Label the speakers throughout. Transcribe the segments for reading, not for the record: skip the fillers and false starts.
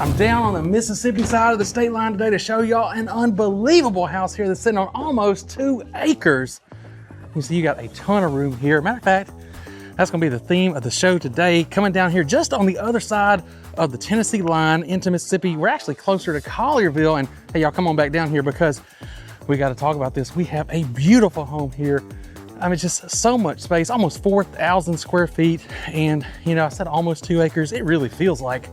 Speaker 1: I'm down on the Mississippi side of the state line today to show y'all an unbelievable house here that's sitting on almost 2 acres. You see, you got a ton of room here. Matter of fact, that's gonna be the theme of the show today. Coming down here just on the other side of the Tennessee line into Mississippi. We're actually closer to Collierville, and hey, y'all come on back down here because we gotta talk about this. We have a beautiful home here. I mean, just so much space, almost 4,000 square feet. And you know, I said almost 2 acres. It really feels like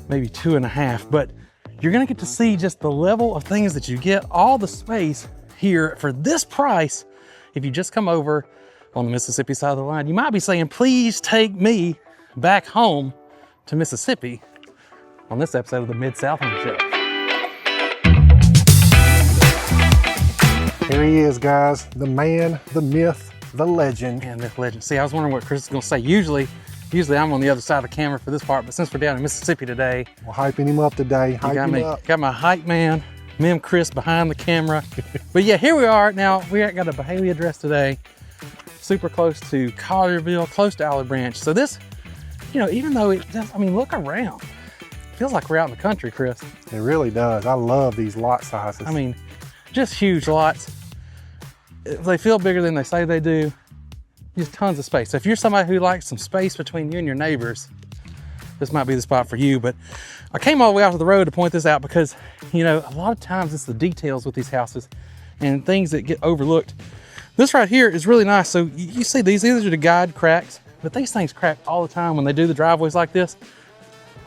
Speaker 1: maybe 2.5, but you're gonna get to see just the level of things that you get, all the space here for this price. If you just come over on the Mississippi side of the line, you might be saying, please take me back home to Mississippi on this episode of the Mid-South Home Show.
Speaker 2: Here he is, guys, the man, the myth, the legend.
Speaker 1: And myth legend. See, I was wondering what Kris is gonna say. Usually I'm on the other side of the camera for this part, but since we're down in Mississippi today,
Speaker 2: we're hyping him up today.
Speaker 1: Got my hype man, Kris, behind the camera. But yeah, here we are. Now, we got a Byhalia address today, super close to Collierville, close to Olive Branch. So this, you know, even though it does, I mean, look around. It feels like we're out in the country, Kris.
Speaker 2: It really does. I love these lot sizes.
Speaker 1: I mean, just huge lots. They feel bigger than they say they do. Just tons of space. So if you're somebody who likes some space between you and your neighbors, this might be the spot for you. But I came all the way out to the road to point this out because, you know, a lot of times it's the details with these houses and things that get overlooked. This right here is really nice. So you see these are the guide cracks, but these things crack all the time when they do the driveways like this.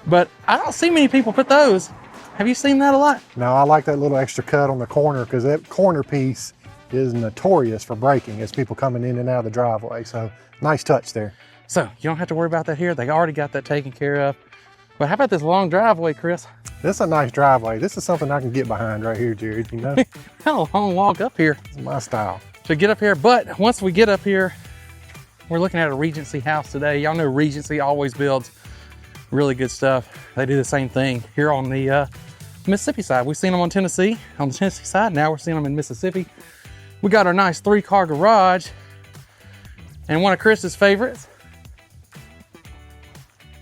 Speaker 1: But I don't see many people put those. Have you seen that a lot?
Speaker 2: No, I like that little extra cut on the corner because that corner piece is notorious for breaking as people coming in and out of the driveway. So nice touch there.
Speaker 1: So you don't have to worry about that here. They already got that taken care of. But how about this long driveway, Kris?
Speaker 2: This is a nice driveway. This is something I can get behind right here, Jared, you know?
Speaker 1: Kind of a long walk up here.
Speaker 2: It's my style.
Speaker 1: To get up here, but once we get up here, we're looking at a Regency house today. Y'all know Regency always builds really good stuff. They do the same thing here on the Mississippi side. We've seen them on the Tennessee side. Now we're seeing them in Mississippi. We got our nice 3-car garage and one of Kris's favorites.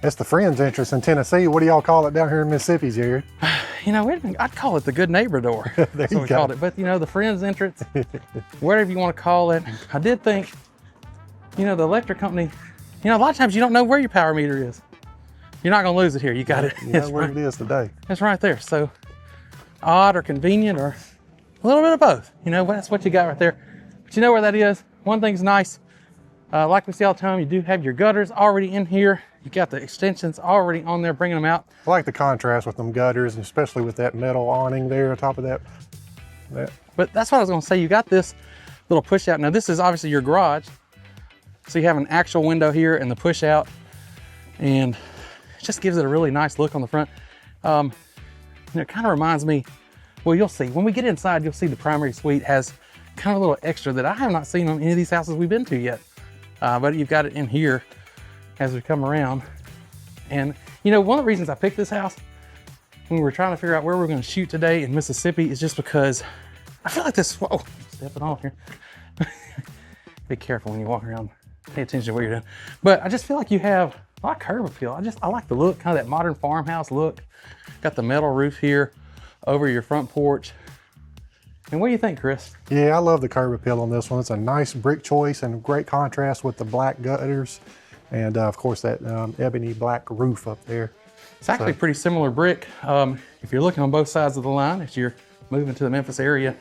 Speaker 2: That's the friend's entrance in Tennessee. What do y'all call it down here in Mississippi, Jared?
Speaker 1: You know, I'd call it the good neighbor door. That's what we called it. But you know, the friend's entrance, whatever you want to call it. I did think, you know, the electric company, you know, a lot of times you don't know where your power meter is. You're not gonna lose it here. You got it.
Speaker 2: You know where it is today.
Speaker 1: It's right there. So odd or convenient or a little bit of both. You know, that's what you got right there. But you know where that is? One thing's nice, like we see all the time, you do have your gutters already in here. You got the extensions already on there, bringing them out.
Speaker 2: I like the contrast with them gutters, and especially with that metal awning there on top of that.
Speaker 1: But that's what I was gonna say. You got this little push out. Now this is obviously your garage. So you have an actual window here and the push out, and it just gives it a really nice look on the front. It kind of reminds me, well, you'll see. When we get inside, you'll see the primary suite has kind of a little extra that I have not seen on any of these houses we've been to yet. But you've got it in here as we come around. And you know, one of the reasons I picked this house when we were trying to figure out where we're gonna shoot today in Mississippi is just because I feel like this, whoa, stepping off here. Be careful when you walk around, pay attention to what you're doing. But I just feel like you have a lot of curb appeal. I like the look, kind of that modern farmhouse look. Got the metal roof here over your front porch. And what do you think, Kris?
Speaker 2: Yeah, I love the curb appeal on this one. It's a nice brick choice and great contrast with the black gutters. And of course that ebony black roof up there.
Speaker 1: It's actually pretty similar brick. If you're looking on both sides of the line, if you're moving to the Memphis area,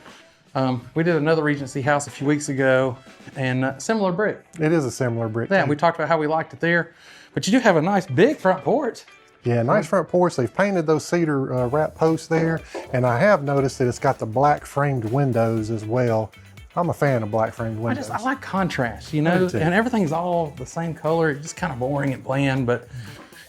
Speaker 1: we did another Regency house a few weeks ago and similar brick.
Speaker 2: It is a similar brick.
Speaker 1: Yeah, we talked about how we liked it there, but you do have a nice big front porch.
Speaker 2: Yeah, nice front porch. They've painted those cedar wrap posts there. And I have noticed that it's got the black framed windows as well. I'm a fan of black framed windows.
Speaker 1: I like contrast, you know, and everything's all the same color. It's just kind of boring and bland, but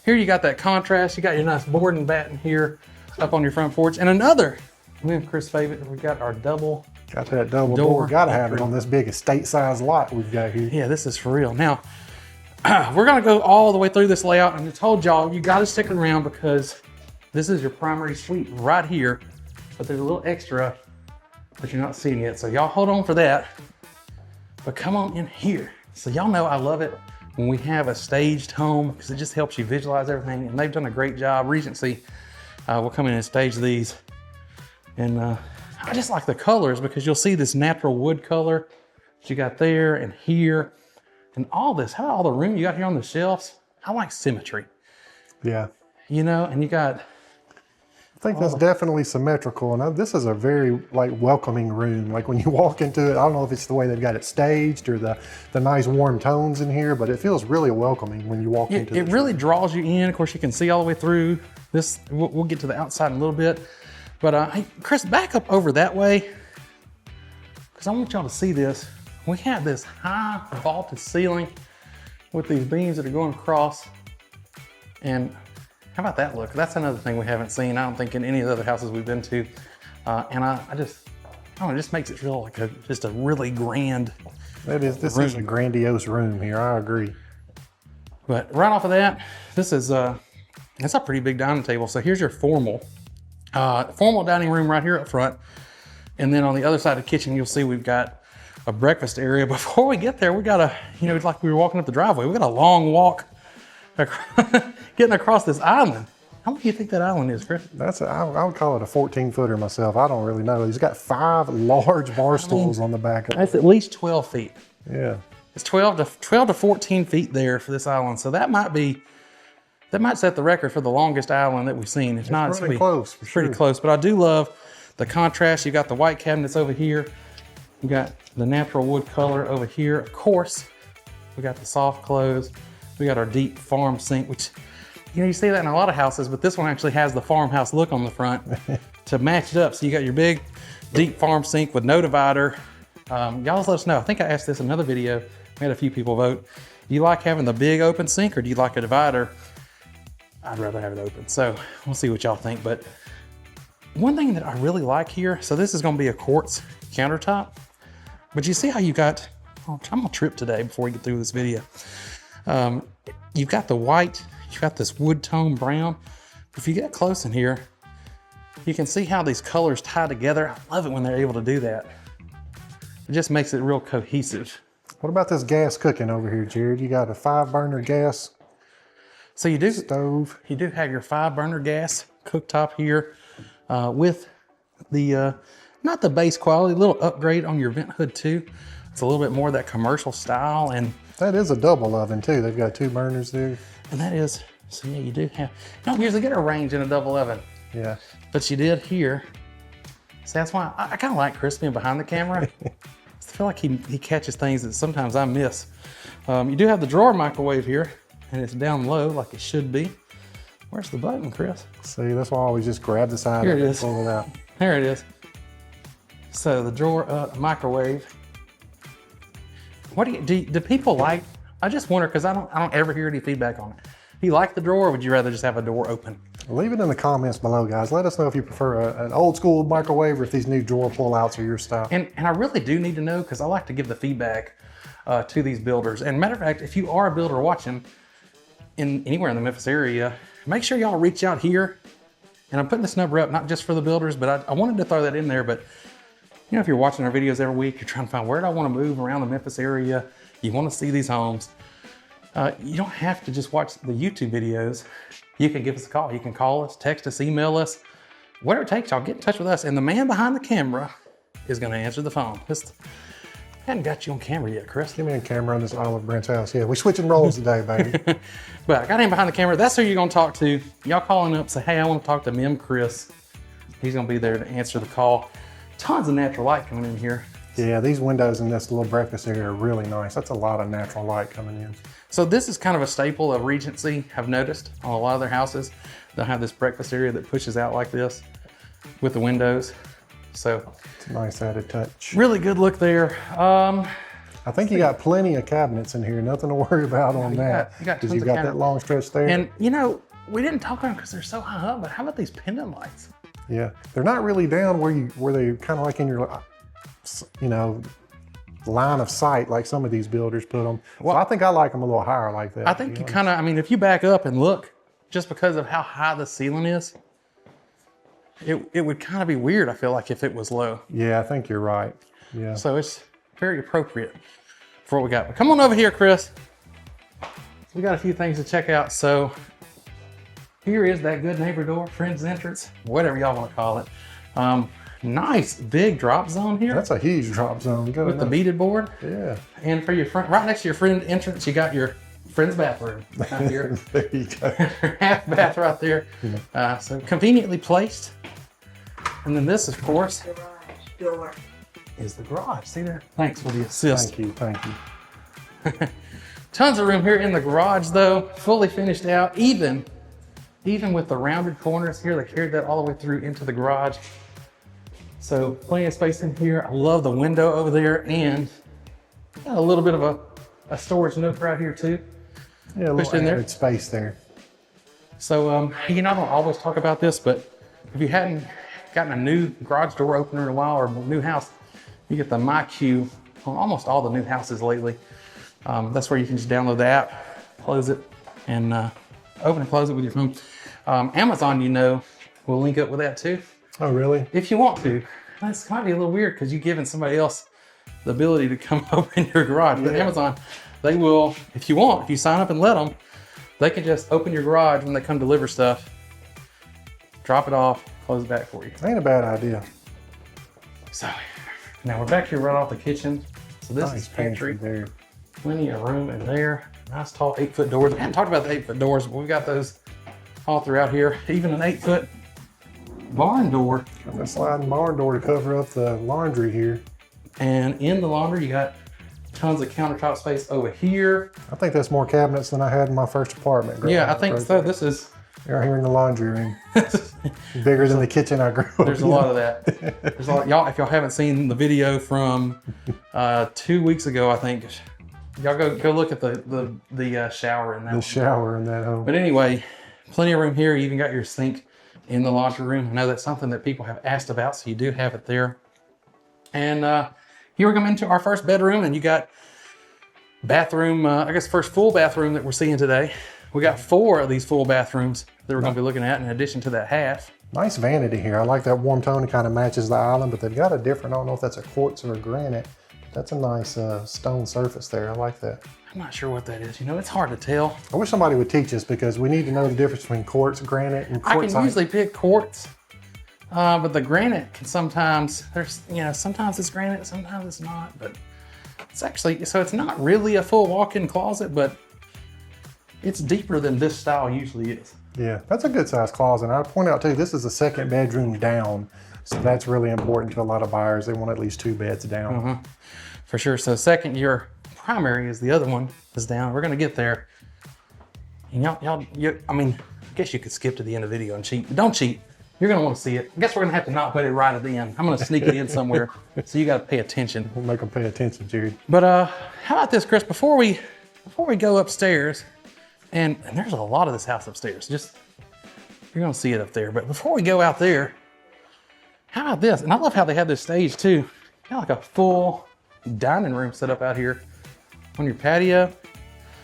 Speaker 1: here you got that contrast. You got your nice board and batten here up on your front porch. And another, me and Kris' favorite, we got our double.
Speaker 2: Got that double door. Gotta have it on this big estate size lot we've got here.
Speaker 1: Yeah, this is for real. Now, we're gonna go all the way through this layout, and I told y'all you gotta stick around because this is your primary suite right here, but there's a little extra that you're not seeing yet. So y'all hold on for that, but come on in here. So y'all know I love it when we have a staged home, because it just helps you visualize everything. And they've done a great job. Regency will come in and stage these. And I just like the colors because you'll see this natural wood color that you got there and here. And all this, how all the room you got here on the shelves. I like symmetry.
Speaker 2: Yeah.
Speaker 1: You know, and you got...
Speaker 2: I think that's definitely symmetrical. And this is a very like welcoming room. Like when you walk into it, I don't know if it's the way they've got it staged or the nice warm tones in here, but it feels really welcoming when you walk into it. It
Speaker 1: really draws you in. Of course, you can see all the way through this. We'll get to the outside in a little bit. But hey, Kris, back up over that way, because I want y'all to see this. We have this high vaulted ceiling with these beams that are going across. And how about that look? That's another thing we haven't seen, I don't think, in any of the other houses we've been to. And I just, I don't know, it just makes it feel like just a really grand
Speaker 2: This is a grandiose room here, I agree.
Speaker 1: But right off of that, this is, it's a pretty big dining table. So here's your formal dining room right here up front. And then on the other side of the kitchen, you'll see we've got a breakfast area. Before we get there, we got it's like we were walking up the driveway. We got a long walk getting across this island. How much do you think that island is, Kris?
Speaker 2: I would call it a 14-footer myself. I don't really know. He's got 5 large bar stools on the back of it.
Speaker 1: That's at least 12 feet.
Speaker 2: Yeah.
Speaker 1: It's 12 to 14 feet there for this island. So that might set the record for the longest island that we've seen. If not, it's
Speaker 2: pretty close.
Speaker 1: It's pretty close. But I do love the contrast. You got the white cabinets over here. You got the natural wood color over here. Of course, we got the soft close. We got our deep farm sink, which, you see that in a lot of houses, but this one actually has the farmhouse look on the front to match it up. So you got your big, deep farm sink with no divider. Y'all just let us know. I think I asked this in another video. We had a few people vote. Do you like having the big open sink or do you like a divider? I'd rather have it open. So we'll see what y'all think. But one thing that I really like here, so this is gonna be a quartz countertop, but you see how you got, I'm gonna trip today before we get through this video. You've got the white, you've got this wood tone brown. If you get close in here, you can see how these colors tie together. I love it when they're able to do that. It just makes it real cohesive.
Speaker 2: What about this gas cooking over here, Jared? You got a 5-burner gas
Speaker 1: so you do
Speaker 2: stove.
Speaker 1: You do have your 5-burner gas cooktop here with the, not the base quality, a little upgrade on your vent hood too. It's a little bit more of that commercial style. And
Speaker 2: that is a double oven too. They've got 2 burners there.
Speaker 1: And that is, so yeah, you do have, you don't usually get a range in a double oven.
Speaker 2: Yeah.
Speaker 1: But you did here. So that's why I kind of like Kris being behind the camera. I feel like he catches things that sometimes I miss. You do have the drawer microwave here, and it's down low like it should be. Where's the button, Kris?
Speaker 2: See, that's why I always just grab the side
Speaker 1: here
Speaker 2: of
Speaker 1: it
Speaker 2: it
Speaker 1: is.
Speaker 2: and pull it out.
Speaker 1: There it is. So the drawer microwave. What do people like? I just wonder, because I don't ever hear any feedback on it. Do you like the drawer, or would you rather just have a door open?
Speaker 2: Leave it in the comments below, guys. Let us know if you prefer an old school microwave or if these new drawer pull-outs are your style.
Speaker 1: And I really do need to know, because I like to give the feedback to these builders. And matter of fact, if you are a builder watching anywhere in the Memphis area, make sure y'all reach out here. And I'm putting this number up, not just for the builders, but I wanted to throw that in there. But if you're watching our videos every week, you're trying to find where do I want to move around the Memphis area, you want to see these homes, you don't have to just watch the YouTube videos. You can give us a call. You can call us, text us, email us, whatever it takes, y'all get in touch with us. And the man behind the camera is going to answer the phone. I hadn't got you on camera yet, Kris.
Speaker 2: Give me a camera on this Olive Branch house. Yeah, we're switching roles today, baby.
Speaker 1: But I got him behind the camera. That's who you're going to talk to. Y'all calling up, say, hey, I want to talk to Kris. He's going to be there to answer the call. Tons of natural light coming in here.
Speaker 2: Yeah, these windows in this little breakfast area are really nice. That's a lot of natural light coming in.
Speaker 1: So this is kind of a staple of Regency, I've noticed on a lot of their houses. They'll have this breakfast area that pushes out like this with the windows. So
Speaker 2: it's a nice added touch.
Speaker 1: Really good look there.
Speaker 2: I think you got plenty of cabinets in here. Nothing to worry about on that.
Speaker 1: Because
Speaker 2: you've got that long stretch there.
Speaker 1: And we didn't talk about them because they're so high up, but how about these pendant lights?
Speaker 2: Yeah, they're not really down where they kind of like in your, line of sight like some of these builders put them. Well, so I think I like them a little higher like that.
Speaker 1: I think you kind of, if you back up and look, just because of how high the ceiling is, it would kind of be weird, I feel like, if it was low.
Speaker 2: Yeah, I think you're right. Yeah.
Speaker 1: So it's very appropriate for what we got. But come on over here, Kris. we got a few things to check out. So here is that good neighbor door, friend's entrance, whatever y'all want to call it. Nice big drop zone here.
Speaker 2: That's a huge drop zone. Good
Speaker 1: with the beaded board.
Speaker 2: Yeah.
Speaker 1: And for your front, right next to your friend entrance, you got your friend's bathroom right here.
Speaker 2: There you go.
Speaker 1: Half bath right there. So conveniently placed. And then this, of course,
Speaker 3: Garage door.
Speaker 1: is the garage. See there? Thanks for the assist.
Speaker 2: Thank you.
Speaker 1: Tons of room here in the garage though, fully finished out, even with the rounded corners here. They carried that all the way through into the garage. So plenty of space in here. I love the window over there, and got a little bit of a storage nook right here too.
Speaker 2: Yeah, a little added space there.
Speaker 1: So, you know, I don't always talk about this, but if you hadn't gotten a new garage door opener in a while or a new house, you get the MyQ on almost all the new houses lately. That's where you can just download the app, close it, and open and close it with your phone. Amazon, you know, will link up with that too.
Speaker 2: Oh, really?
Speaker 1: If you want to. That's might be a little weird because you're giving somebody else the ability to come open your garage. But Amazon, they will, if you want, if you sign up and let them, they can just open your garage when they come deliver stuff, drop it off, close it back for you.
Speaker 2: Ain't a bad idea.
Speaker 1: So now we're back here right off the kitchen. So this is pantry.
Speaker 2: There.
Speaker 1: Plenty of room in there. Nice tall 8-foot doors. I haven't talked about the 8-foot doors, but we've got those all throughout here. Even an 8-foot barn door.
Speaker 2: Got that sliding barn door to cover up the laundry here.
Speaker 1: And in the laundry, you got tons of countertop space over here.
Speaker 2: I think that's more cabinets than I had in my first apartment.
Speaker 1: Yeah, I think so. This is
Speaker 2: right here in the laundry room. Bigger than the kitchen I grew up.
Speaker 1: There's a lot of that. There's a lot. Y'all, if y'all haven't seen the video from 2 weeks ago, I think y'all go look at the shower in that.
Speaker 2: The shower in that home.
Speaker 1: But anyway, plenty of room here. You even got your sink in the laundry room. I know that's something that people have asked about, so you do have it there. And here we're coming into our first bedroom, and you got bathroom, I guess first full bathroom that we're seeing today. We got 4 of these full bathrooms that we're going to be looking at in addition to that half.
Speaker 2: Nice vanity here. I like that warm tone. It kind of matches the island, but they've got a different, I don't know if that's a quartz or a granite. That's a nice stone surface there. I like that.
Speaker 1: I'm not sure what that is. You know, it's hard to tell.
Speaker 2: I wish somebody would teach us because we need to know the difference between quartz, granite, and quartzite.
Speaker 1: I can usually pick quartz, but the granite can sometimes, sometimes it's granite, sometimes it's not, but it's actually, so it's not really a full walk-in closet, but it's deeper than this style usually is.
Speaker 2: Yeah, that's a good sized closet. And I'd point out too, this is the second bedroom down. So that's really important to a lot of buyers. They want at least 2 beds down.
Speaker 1: For sure. So second, your primary is the other one is down. We're gonna get there. And I mean, I guess you could skip to the end of the video and cheat, but don't cheat. You're gonna wanna see it. I guess we're gonna have to not put it right at the end. I'm gonna sneak it in somewhere. So you gotta pay attention.
Speaker 2: We'll make them pay attention, Jared.
Speaker 1: But how about this, Chris? Before we go upstairs, and there's a lot of this house upstairs. Just, you're gonna see it up there. But before we go out there, how about this? And I love how they have this stage too. Got like a full dining room set up out here on your patio.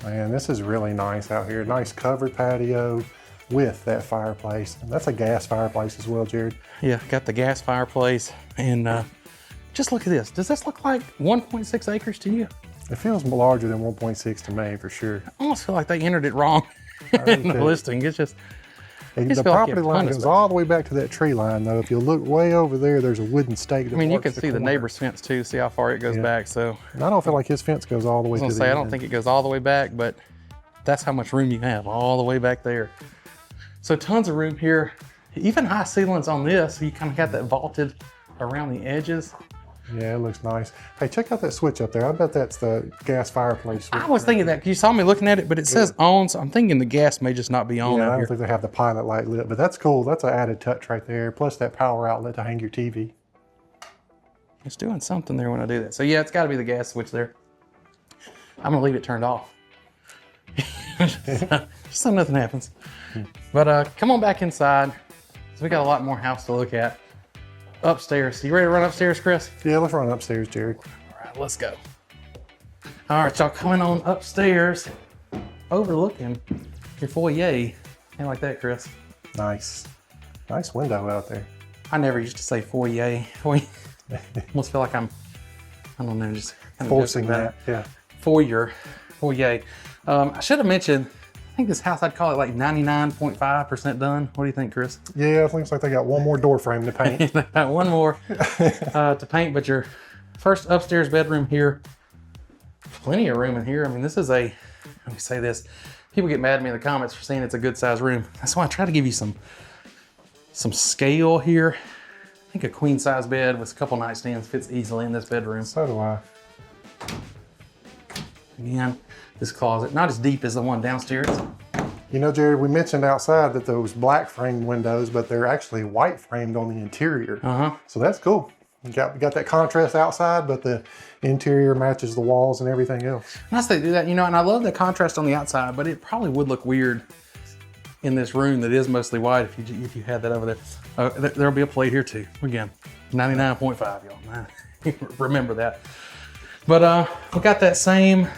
Speaker 2: Man, this is really nice out here. Nice covered patio with that fireplace. And that's a gas fireplace as well, Jared.
Speaker 1: Yeah, got the gas fireplace. And just look at this. Does this look like 1.6 acres to you?
Speaker 2: It feels larger than 1.6 to me, for sure.
Speaker 1: I almost feel like they entered it wrong in the listing. It's just,
Speaker 2: the property line goes all the way back to that tree line, though. If you look way over there, there's a wooden stake.
Speaker 1: I mean, you can see the neighbor's fence too. See how far it goes back. So
Speaker 2: and I don't feel like his fence goes all the way.
Speaker 1: I don't think it goes all the way back, but that's how much room you have all the way back there. So tons of room here. Even high ceilings on this. So you kind of got that vaulted around the edges.
Speaker 2: Yeah, it looks nice. Hey, check out that switch up there. I bet that's the gas fireplace switch.
Speaker 1: I was thinking that, because you saw me looking at it, but it says on, so I'm thinking the gas may just not be on out
Speaker 2: I
Speaker 1: here.
Speaker 2: don't think they have the pilot light lit, but that's cool. That's an added touch right there. Plus that power outlet to hang your TV.
Speaker 1: It's doing something there when I do that. So yeah, it's got to be the gas switch there. I'm gonna leave it turned off. Just so nothing happens. But come on back inside. So we got a lot more house to look at. Upstairs. You ready to run upstairs, Chris?
Speaker 2: Yeah, let's run upstairs, Jared.
Speaker 1: All right, let's go. All right, y'all coming on upstairs, overlooking your foyer. Kind like that, Chris.
Speaker 2: Nice. Nice window out there.
Speaker 1: I never used to say foyer. Almost feel like I'm, I don't know, just kind of
Speaker 2: forcing that. Yeah.
Speaker 1: Foyer. Well, yay. I should have mentioned, I think this house, I'd call it like 99.5% done. What do you think, Kris?
Speaker 2: Yeah, it looks like they got one more door frame to paint.
Speaker 1: They got one more to paint, but your first upstairs bedroom here, plenty of room in here. I mean, this is let me say this. People get mad at me in the comments for saying it's a good size room. That's why I try to give you some scale here. I think a queen size bed with a couple nightstands fits easily in this bedroom.
Speaker 2: So do I.
Speaker 1: Again, this closet, not as deep as the one downstairs.
Speaker 2: You know, Jared, we mentioned outside that those black framed windows, but they're actually white framed on the interior. So that's cool. You got that contrast outside, but the interior matches the walls and everything else.
Speaker 1: Nice they do that, you know, and I love the contrast on the outside, but it probably would look weird in this room that is mostly white if you had that over there. There'll be a plate here too. Again, 99.5, y'all. Remember that. But we got that same,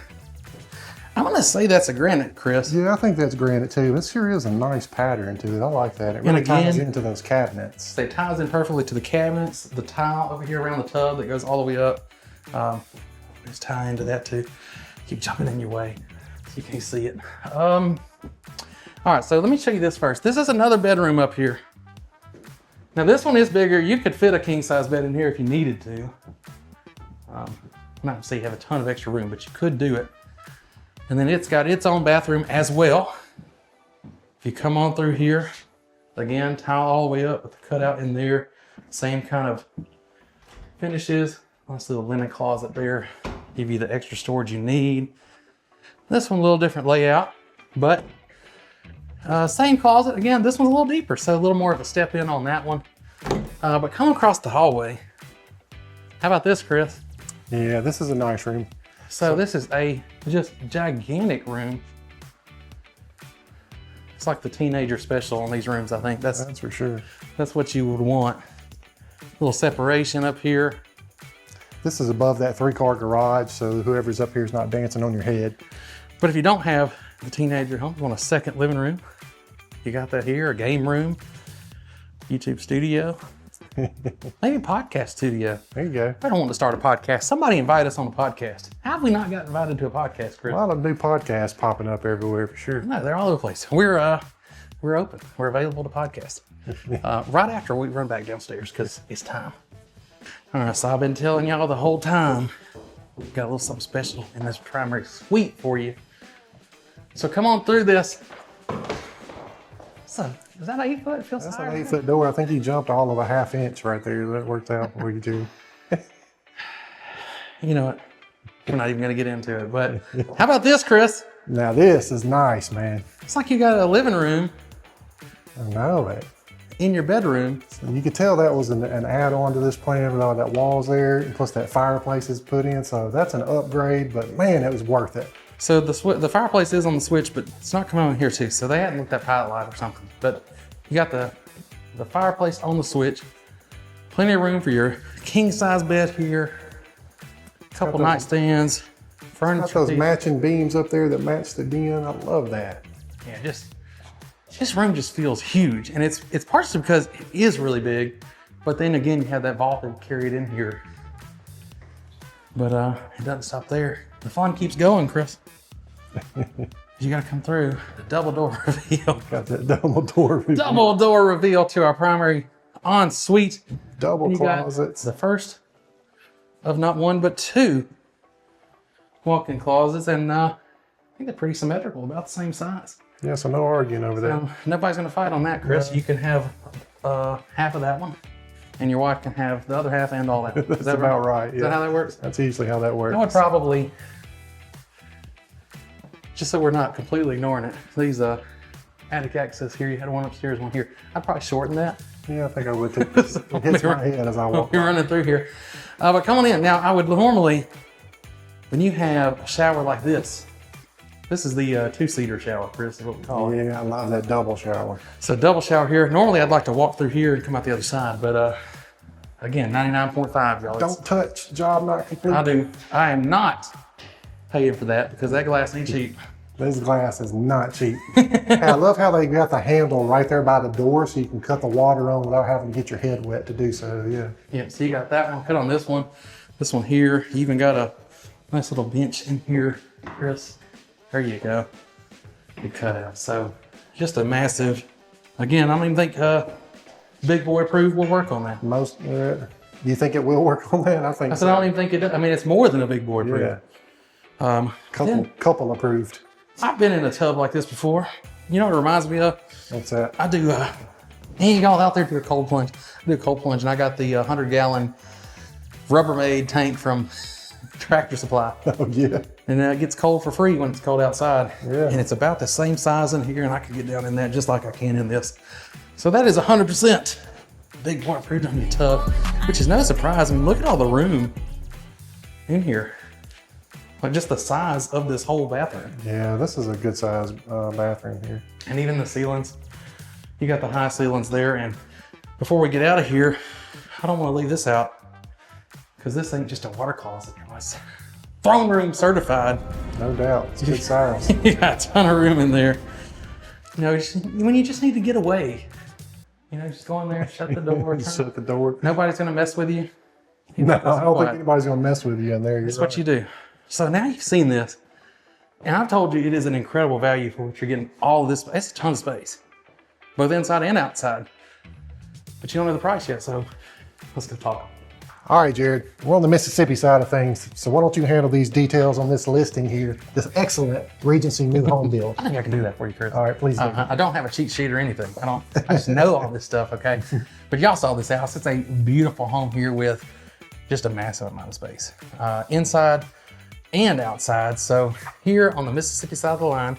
Speaker 1: I'm gonna say that's a granite, Kris.
Speaker 2: Yeah, I think that's granite too. This sure is a nice pattern to it. I like that. It really ties into those cabinets.
Speaker 1: It ties in perfectly to the cabinets, the tile over here around the tub that goes all the way up. Let's tie into that too. Keep jumping in your way so you can't see it. All right, so let me show you this first. This is another bedroom up here. Now this one is bigger. You could fit a king size bed in here if you needed to. I'm not gonna say you have a ton of extra room, but you could do it. And then it's got its own bathroom as well. If you come on through here, again, tile all the way up with the cutout in there. Same kind of finishes. Nice little linen closet there. Give you the extra storage you need. This one a little different layout, but same closet. Again, this one's a little deeper, so a little more of a step in on that one. But come across the hallway. How about this, Kris?
Speaker 2: Yeah, this is a nice room.
Speaker 1: So this is a just gigantic room. It's like the teenager special on these rooms, I think.
Speaker 2: That's for sure.
Speaker 1: That's what you would want. A little separation up here.
Speaker 2: This is above that 3-car garage, so whoever's up here is not dancing on your head.
Speaker 1: But if you don't have the teenager home, you want a second living room. You got that here, a game room, YouTube studio. Maybe podcast studio.
Speaker 2: There you go.
Speaker 1: I don't want to start a podcast. Somebody invite us on a podcast. How have we not got invited to a podcast, Kris?
Speaker 2: A lot of new podcasts popping up everywhere for sure.
Speaker 1: No, they're all over the place. We're open. We're available to podcast. Right after we run back downstairs because it's time. All right, so I've been telling y'all the whole time. We've got a little something special in this primary suite for you. So come on through this. So, is that 8 foot? It feels
Speaker 2: That's
Speaker 1: higher.
Speaker 2: an 8-foot door. I think you jumped all of a ½ inch right there. That worked out for you too.
Speaker 1: You know what? We're not even gonna get into it, but how about this, Kris?
Speaker 2: Now this is nice, man.
Speaker 1: It's like you got a living room
Speaker 2: I know it.
Speaker 1: in your bedroom.
Speaker 2: And you could tell that was an add-on to this plan with all that walls there, and plus that fireplace is put in. So that's an upgrade, but man, it was worth it.
Speaker 1: So the fireplace is on the switch, but it's not coming on here too. So they hadn't looked at pilot light or something. But you got the fireplace on the switch. Plenty of room for your king size bed here. A couple nightstands, furniture.
Speaker 2: Got those matching beams up there that match the den. I love that.
Speaker 1: Yeah, this room just feels huge, and it's partially because it is really big, but then again you have that vault that carried in here. But it doesn't stop there. The fun keeps going, Kris. You gotta come through the double door reveal.
Speaker 2: Got that double door reveal.
Speaker 1: Double door reveal to our primary ensuite.
Speaker 2: Double closets.
Speaker 1: The first of not one but 2 walk-in closets, and I think they're pretty symmetrical, about the same size.
Speaker 2: Yeah, so no arguing over there.
Speaker 1: Nobody's gonna fight on that, Kris. You can have half of that one, and your wife can have the other half and all that.
Speaker 2: That's about right. Yeah.
Speaker 1: Is that how that works?
Speaker 2: That's usually how that works.
Speaker 1: I would probably, just so we're not completely ignoring it, these attic access here, you had one upstairs, one here. I'd probably shorten that.
Speaker 2: Yeah, I think I would too. It hits my head as I walk.
Speaker 1: You're running through here. But come on in. Now, I would normally, when you have a shower like this is the 2-seater shower, Kris, is what we call it.
Speaker 2: Yeah, I love that double shower.
Speaker 1: So double shower here. Normally, I'd like to walk through here and come out the other side, but again, 99.5, y'all.
Speaker 2: Don't touch, job not complete.
Speaker 1: I am not paying for that because that glass ain't cheap.
Speaker 2: This glass is not cheap. I love how they got the handle right there by the door so you can cut the water on without having to get your head wet to do so, yeah.
Speaker 1: Yeah, so you got that one, cut on this one here. You even got a nice little bench in here, Kris. There you go. Good cutout. So just a massive, again, I don't even think big boy approved will work on that.
Speaker 2: Do you think it will work on that? I think
Speaker 1: I said, I don't even think it does. I mean, it's more than a big boy approved.
Speaker 2: Yeah. Couple approved.
Speaker 1: I've been in a tub like this before. You know what it reminds me of?
Speaker 2: What's that?
Speaker 1: I do, any of y'all out there do a cold plunge? I do a cold plunge, and I got the 100-gallon Rubbermaid tank from Tractor Supply.
Speaker 2: Oh, yeah.
Speaker 1: And it gets cold for free when it's cold outside.
Speaker 2: Yeah.
Speaker 1: And it's about the same size in here, and I can get down in that just like I can in this. So that is 100% big boy approved on your tub, which is no surprise. I mean, look at all the room in here. Like just the size of this whole bathroom.
Speaker 2: Yeah, this is a good size bathroom here.
Speaker 1: And even the ceilings. You got the high ceilings there. And before we get out of here, I don't want to leave this out because this ain't just a water closet. It's throne room certified.
Speaker 2: No doubt, it's a good size.
Speaker 1: You got a ton of room in there. You know, when you just need to get away, you know, just go in there, shut the door.
Speaker 2: Shut the door.
Speaker 1: Nobody's gonna mess with you.
Speaker 2: No, I don't think anybody's gonna mess with you in there.
Speaker 1: That's what you do. So now you've seen this, and I've told you it is an incredible value for what you're getting. All of this, it's a ton of space, both inside and outside. But you don't know the price yet, so let's go talk.
Speaker 2: All right, Jared, we're on the Mississippi side of things, so why don't you handle these details on this listing here, this excellent Regency new home build.
Speaker 1: I think I can do that for you, Kris.
Speaker 2: All right, please do.
Speaker 1: I don't have a cheat sheet or anything. I just know all this stuff, okay? But y'all saw this house. It's a beautiful home here with just a massive amount of space, inside and outside. So here on the Mississippi side of the line,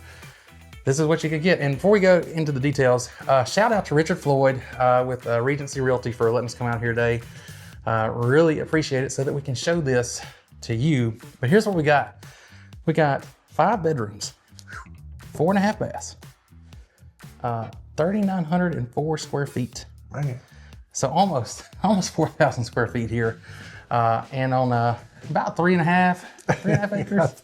Speaker 1: this is what you could get. And before we go into the details, shout out to Richard Floyd with Regency Realty for letting us come out here today. Really appreciate it so that we can show this to you. But here's what we got. We got 5 bedrooms, 4.5 baths, 3,904 square feet.
Speaker 2: Man.
Speaker 1: So almost 4,000 square feet here. And on about 3.5 acres.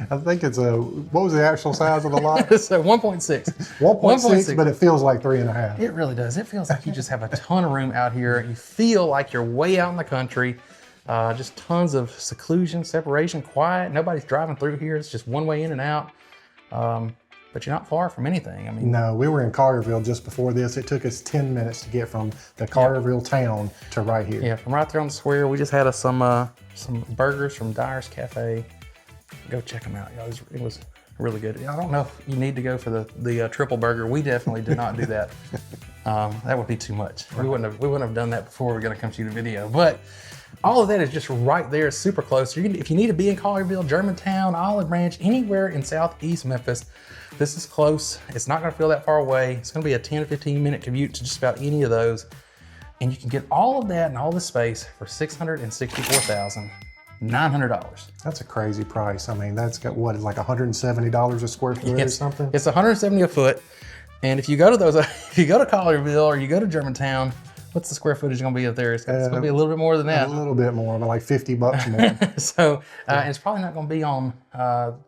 Speaker 2: I think it's what was the actual size of the lot?
Speaker 1: It's 1.6.
Speaker 2: 1.6, but it feels like 3.5.
Speaker 1: It really does. It feels like you just have a ton of room out here. You feel like you're way out in the country. Just tons of seclusion, separation, quiet. Nobody's driving through here. It's just one way in and out. But you're not far from anything. I mean,
Speaker 2: no, we were in Carterville just before this. It took us 10 minutes to get from the Carterville town to right here.
Speaker 1: Yeah, from right there on the square. We just had us some burgers from Dyer's Cafe. Go check them out, y'all. It was really good. I don't know if you need to go for the triple burger. We definitely did not do that. That would be too much. We wouldn't have done that before we were going to come shoot a video. But all of that is just right there. It's super close. If you need to be in Collierville, Germantown, Olive Branch, anywhere in Southeast Memphis, this is close. It's not going to feel that far away. It's going to be a 10 to 15 minute commute to just about any of those. And you can get all of that and all this space for $664,900.
Speaker 2: That's a crazy price. I mean, that's got what, like $170 a square foot or something?
Speaker 1: It's $170 a foot. And if you go to those, if you go to Collierville or you go to Germantown, what's the square footage going to be up there? It's going to be a little bit more than that.
Speaker 2: A little bit more, but like $50 more.
Speaker 1: So it's probably not going to be on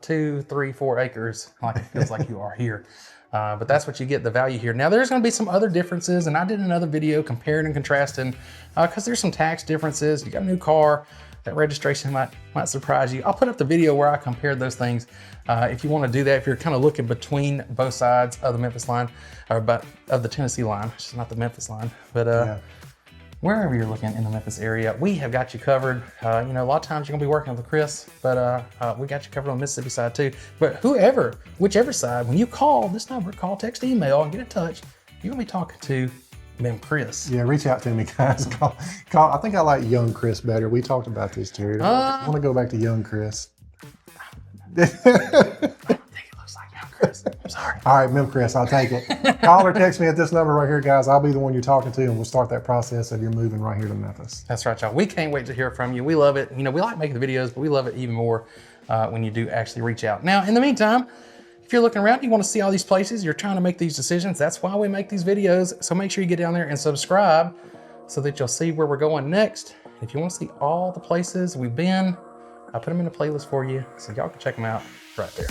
Speaker 1: 2, 3, 4 acres like it feels like you are here. But that's what you get, the value here. Now there's going to be some other differences, and I did another video comparing and contrasting because there's some tax differences. You got a new car. That registration might surprise you. I'll put up the video where I compared those things. If you want to do that, if you're kind of looking between both sides of the Memphis line, or of the Tennessee line, which is not the Memphis line, but wherever you're looking in the Memphis area, we have got you covered. You know, a lot of times you're gonna be working with Kris, but we got you covered on the Mississippi side too. But whichever side, when you call this number, call, text, email, and get in touch, you're gonna be talking to Kris.
Speaker 2: Yeah, reach out to me, guys. Call. I think I like young Kris better. We talked about this, Jared. I want to go back to young Kris.
Speaker 1: I think it looks like young Kris. I'm sorry.
Speaker 2: All right, Kris, I'll take it. Call or text me at this number right here, guys. I'll be the one you're talking to, and we'll start that process of you moving right here to Memphis.
Speaker 1: That's right, y'all. We can't wait to hear from you. We love it. You know, we like making the videos, but we love it even more when you do actually reach out. Now, in the meantime, if you're looking around, you want to see all these places, you're trying to make these decisions, that's why we make these videos. So make sure you get down there and subscribe so that you'll see where we're going next. If you want to see all the places we've been, I put them in a playlist for you, so y'all can check them out right there.